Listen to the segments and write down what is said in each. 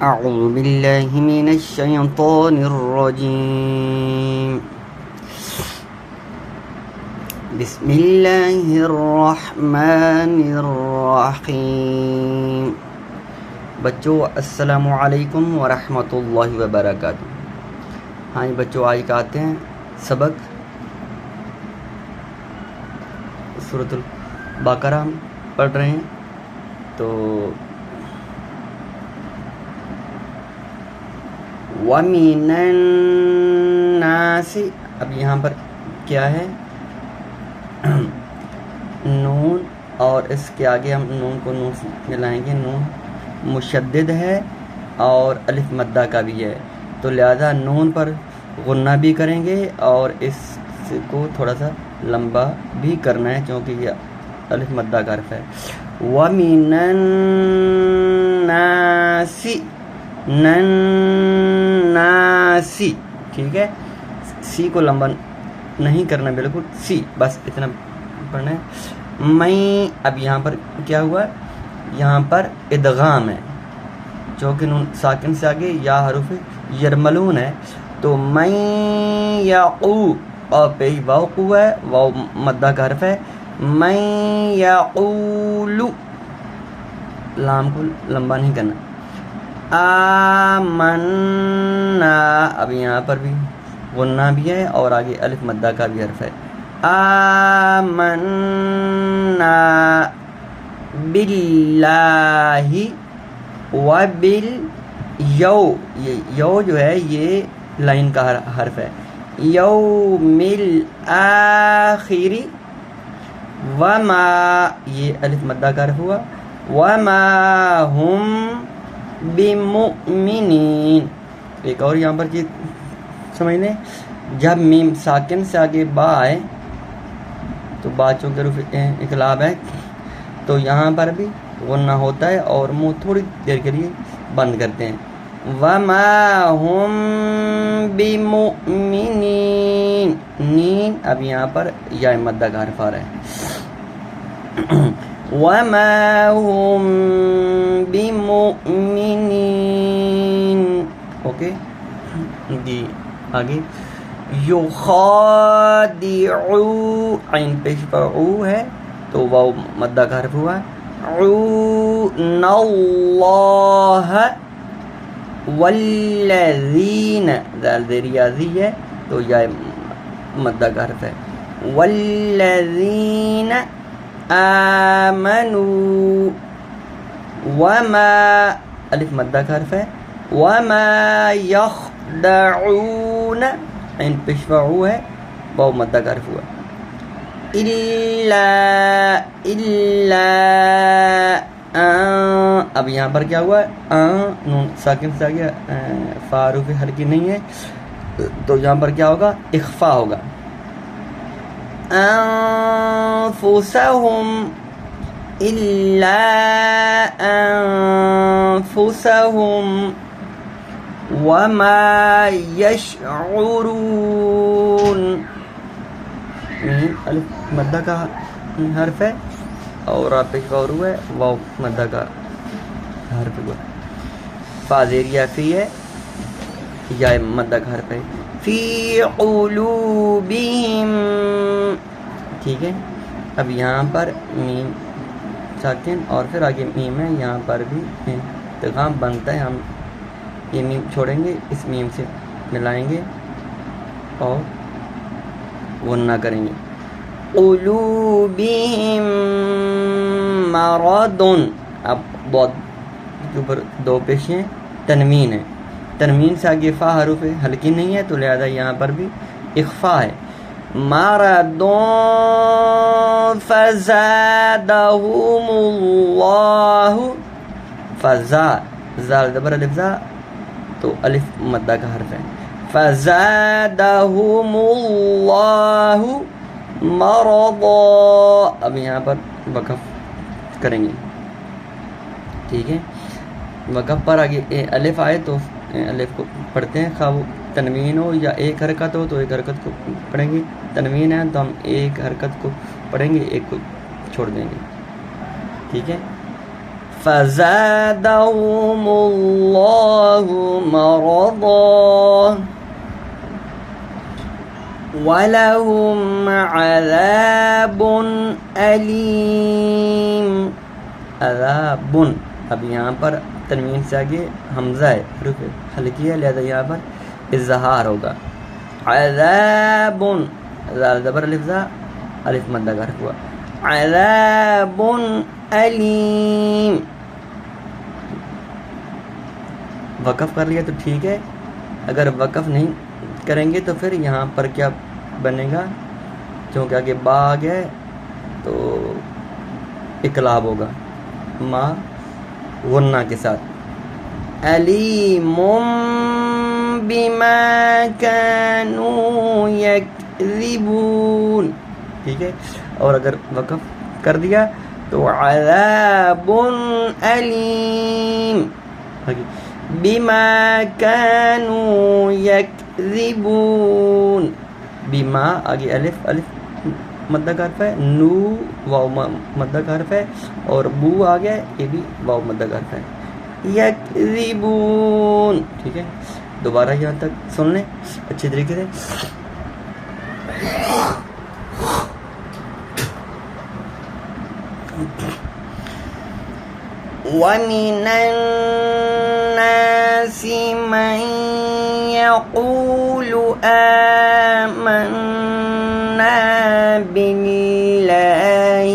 اعوذ باللہ من الشیطان الرجیم بسم اللہ الرحمن الرحیم۔ بچوں السلام علیکم ورحمۃ اللہ وبرکاتہ۔ ہاں جی بچوں، آج کا آتے ہیں سبق سورۃ البقرہ ہم پڑھ رہے ہیں۔ تو وَمِنَ النَّاسِ، اب یہاں پر کیا ہے؟ نون، اور اس کے آگے ہم نون کو نون ملائیں گے۔ نون مشدد ہے اور الف مدہ کا بھی ہے، تو لہذا نون پر غنہ بھی کریں گے اور اس کو تھوڑا سا لمبا بھی کرنا ہے کیونکہ یہ الف مدہ کا حرف ہے۔ وَمِنَ النَّاسِ، نناسی، ٹھیک ہے، سی کو لمبا نہیں کرنا، بالکل سی، بس اتنا پڑھنا ہے۔ میں، اب یہاں پر کیا ہوا؟ یہاں پر ادغام ہے، چونکہ نون ساکن سے آگے یا حروف یرملون ہے، تو میں یقو، اور پہ ہی واو قو ہے، واو مدہ کا حرف ہے۔ میں یقولو، لام کو لمبا نہیں کرنا۔ آمنا، اب یہاں پر بھی غنہ بھی ہے اور آگے الف مدہ کا بھی حرف ہے۔ آمنا باللہ وبالیو، یہ یو جو ہے یہ لائن کا حرف ہے۔ یوم الآخری، وما، یہ الف مدہ کا حرف ہوا۔ وما ہم بمؤمنین، ایک اور یہاں پر چیز سمجھ لیں، جب میم ساکن سے آگے با آئے تو با چونکہ حروف اقلاب ہے، تو یہاں پر بھی غنہ ہوتا ہے اور منہ تھوڑی دیر کے لیے بند کرتے ہیں۔ وما ہم بمؤمنین، نین، اب یہاں پر یا مدہ کا حرف آ رہا ہے۔ وما ہم بمؤمنین، اوکے جی، آگے یخادعو، عین پیش پر او ہے تو واو مدہ کا حرف ہوا۔ عون اللہ والذین، ذال ریاضی ہے تو یا مدہ کا حرف ہے۔ والذین آمنوا، وما، الف مدہ کا حرف ہے۔ وما یخدعون، عین پیشوا ہے، واو مدہ کا حرف ہوا۔ اب یہاں پر کیا ہوا؟ نون ساکن سے آگیا فا حروف حلقی نہیں ہے، تو یہاں پر کیا ہوگا؟ اخفا ہوگا۔ انفسہم، الا انفسہم، وما یشعرون، الف مدہ کا حرف ہے اور پیش واو ہے، واو مدہ کا حرف ہوا۔ فا زیریہ فی ہے، یا مدہ کا حرف ہے۔ فی قلوبہم، ٹھیک ہے، اب یہاں پر میم ساکن اور پھر آگے میم ہے، یہاں پر بھی ادغام بنتا ہے، ہم یہ میم چھوڑیں گے، اس میم سے ملائیں گے اور غنہ کریں گے۔ قلوبہم مرض، اب بہت کے اوپر دو پیشیں ہیں، تنوین ہے، تنوین سے آگے فا حروف حلقی نہیں ہے تو لہذا یہاں پر بھی اخفا ہے۔ مرض فزادہم اللہ، فزا، زال زبر الف زا تو الف مدہ کا حرف ہے۔ فزادہم اللہ مرضا، اب یہاں پر وقف کریں گے، ٹھیک ہے، وقف پر آگے الف آئے تو الف کو پڑھتے ہیں، خواہ وہ تنوین ہو یا ایک حرکت ہو تو ایک حرکت کو پڑھیں گے، تنوین ہے تو ہم ایک حرکت کو پڑھیں گے، ایک کو چھوڑ دیں گے، ٹھیک ہے۔ فزادهم الله وَلَهُمْ عَذَابٌ أَلِيمٌ. عذاب، اب یہاں پر تنوین سے آگے حمزہ ہے، حروف حلقی ہے، لہذا یہاں پر اظہار ہوگا. عذاب، زال زبر الف زا، الف مدہ کا حرف ہوا. عذاب علیم. وقف کر لیا تو ٹھیک ہے، اگر وقف نہیں کریں گے تو پھر یہاں پر کیا بنے گا، کیونکہ آگے با آ گیا ہے تو اقلاب ہوگا ما غنہ کے ساتھ. علیم بما كانوا یکذبون. ٹھیک ہے، اور اگر وقف کر دیا تو عذاب علیم بما كانوا یکذبون. بما آگے الف مدہ کا حرف ہے، نو واو مدہ کا حرف ہے، اور بو آ گیا یہ بھی واو مدہ کا حرف ہے. یکذبون. ٹھیک ہے، دوبارہ یہاں تک سن لیں اچھے طریقے سے. وَمِنَ النَّاسِ مَن يَقُولُ آمَنَّا بِاللَّهِ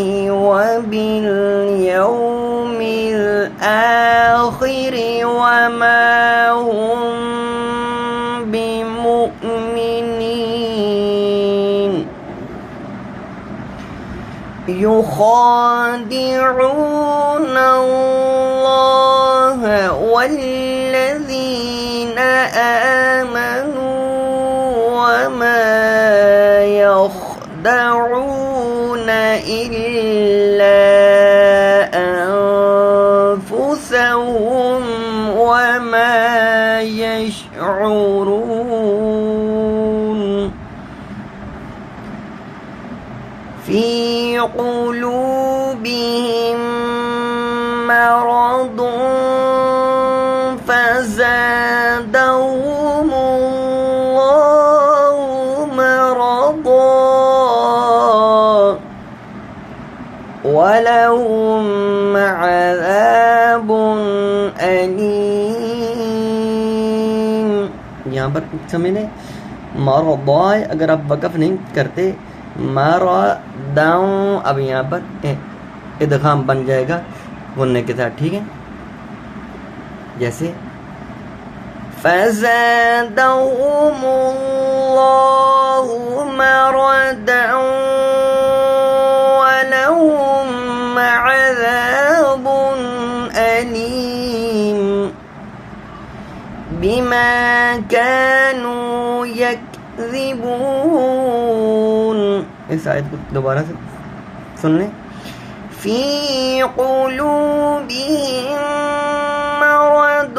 وَبِالْيَوْمِ الْآخِرِ وَمَا هُمْ بِمُؤْمِنِينَ. يُخَادِعُونَ اللَّهَ وَالَّذِينَ آمَنُوا وَمَا يَخْدَعُونَ إِلَّا أَنفُسَهُمْ وَمَا يَشْعُرُونَ. فِي قُلُوبِهِم مَّرَضٌ فَزَادَهُمُ اللَّهُ مَرَضًا وَلَهُمْ عَذَابٌ أَلِيمٌ. یہاں پر سمجھیں مرضائے اگر آپ وقف نہیں کرتے مرضاؤں، اب یہاں پر ادغام بن جائے گا غننے کے ساتھ. ٹھیک ہے، جیسے فَزَادَهُمُ اللَّهُ مَرَضًا وَلَهُمْ عَذَابٌ أَلِيمٌ بِمَا كَانُوا يَكْذِبُونَ. اس آیت کو دوبارہ سے سن لیں. فِي قُلُوبِهِم مَّرَضٌ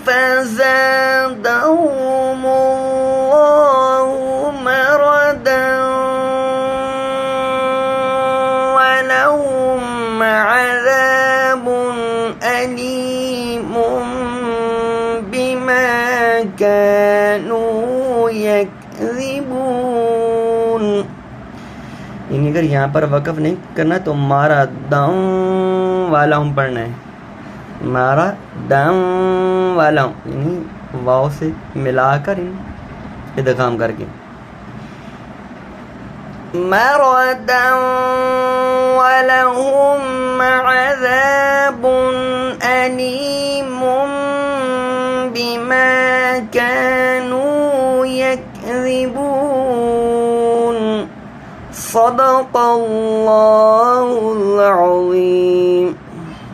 فَزَادَهُمُ اللَّهُ مَرَضًا وَلَهُمْ عَذَابٌ أَلِيمٌ بِمَا كَانُوا يَكْذِبُونَ. یعنی اگر یہاں پر وقف نہیں کرنا تو مارا داؤں والا ہم پڑھنا ہے. مارا داؤں والا ہوں یعنی واو سے ملا کر ادغام کر کے. مردا وَلَهُمْ عَذَابٌ أَلِيمٌ بِمَا كَانُوا يَكْذِبُونَ. صدق اللہ العظیم.